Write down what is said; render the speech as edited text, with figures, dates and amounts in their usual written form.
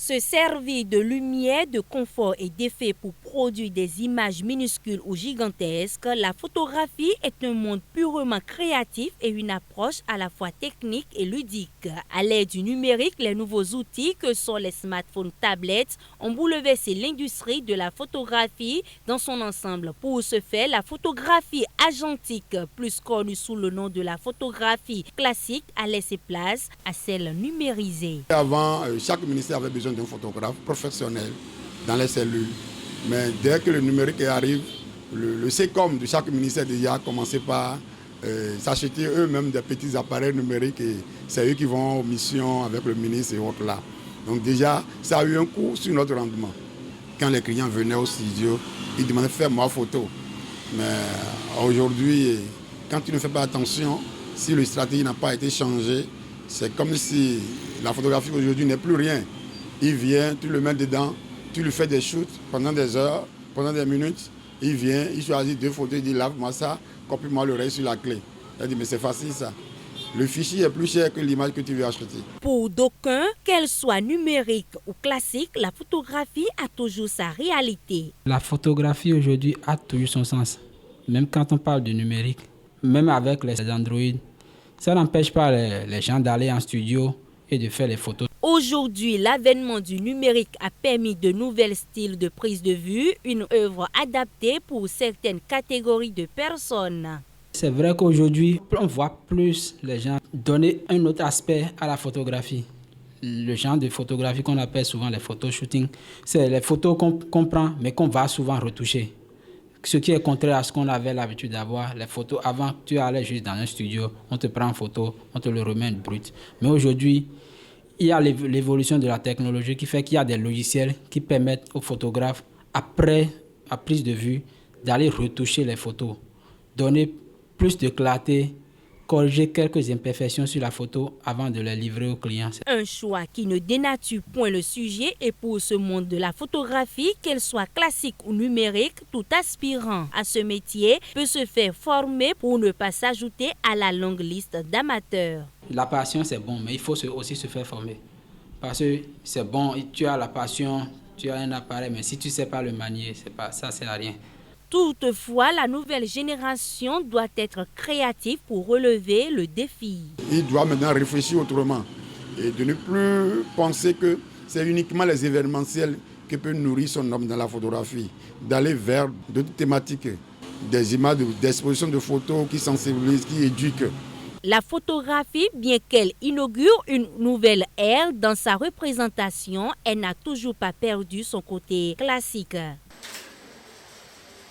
Se servir de lumière, de confort et d'effets pour produire des images minuscules ou gigantesques, la photographie est un monde purement créatif et une approche à la fois technique et ludique. À l'ère du numérique, les nouveaux outils que sont les smartphones, tablettes ont bouleversé l'industrie de la photographie dans son ensemble. Pour ce faire, la photographie agentique, plus connue sous le nom de la photographie classique, a laissé place à celle numérisée. Avant, chaque ministère avait besoin d'un photographe professionnel dans les cellules. Mais dès que le numérique arrive, le SECOM de chaque ministère déjà a commencé par s'acheter eux-mêmes des petits appareils numériques et c'est eux qui vont aux missions avec le ministre et autres là. Donc déjà, ça a eu un coup sur notre rendement. Quand les clients venaient au studio, ils demandaient fais-moi photo. Mais aujourd'hui, quand tu ne fais pas attention, si la stratégie n'a pas été changée, c'est comme si la photographie aujourd'hui n'est plus rien. Il vient, tu le mets dedans, tu lui fais des shoots pendant des heures, pendant des minutes. Il vient, il choisit 2 photos, il dit lave-moi ça, copie-moi le reste sur la clé. Il dit mais c'est facile ça. Le fichier est plus cher que l'image que tu veux acheter. Pour d'aucuns, qu'elle soit numérique ou classique, la photographie a toujours sa réalité. La photographie aujourd'hui a toujours son sens. Même quand on parle de numérique, même avec les Android, ça n'empêche pas les gens d'aller en studio et de faire les photos. Aujourd'hui, l'avènement du numérique a permis de nouveaux styles de prise de vue, une œuvre adaptée pour certaines catégories de personnes. C'est vrai qu'aujourd'hui, on voit plus les gens donner un autre aspect à la photographie. Le genre de photographie qu'on appelle souvent les photoshooting, c'est les photos qu'on prend mais qu'on va souvent retoucher. Ce qui est contraire à ce qu'on avait l'habitude d'avoir. Les photos, avant, tu allais juste dans un studio, on te prend en photo, on te le remet brut. Mais aujourd'hui, il y a l'évolution de la technologie qui fait qu'il y a des logiciels qui permettent aux photographes, après la prise de vue, d'aller retoucher les photos, donner plus de clarté, corriger quelques imperfections sur la photo avant de les livrer aux clients. Un choix qui ne dénature point le sujet et pour ce monde de la photographie, qu'elle soit classique ou numérique, tout aspirant à ce métier peut se faire former pour ne pas s'ajouter à la longue liste d'amateurs. La passion c'est bon, mais il faut aussi se faire former. Parce que c'est bon, tu as la passion, tu as un appareil, mais si tu ne sais pas le manier, ça ne sert à rien. Toutefois, la nouvelle génération doit être créative pour relever le défi. Il doit maintenant réfléchir autrement et de ne plus penser que c'est uniquement les événementiels qui peuvent nourrir son homme dans la photographie, d'aller vers d'autres thématiques, des images d'exposition de photos qui sensibilisent, qui éduquent. La photographie, bien qu'elle inaugure une nouvelle ère dans sa représentation, elle n'a toujours pas perdu son côté classique.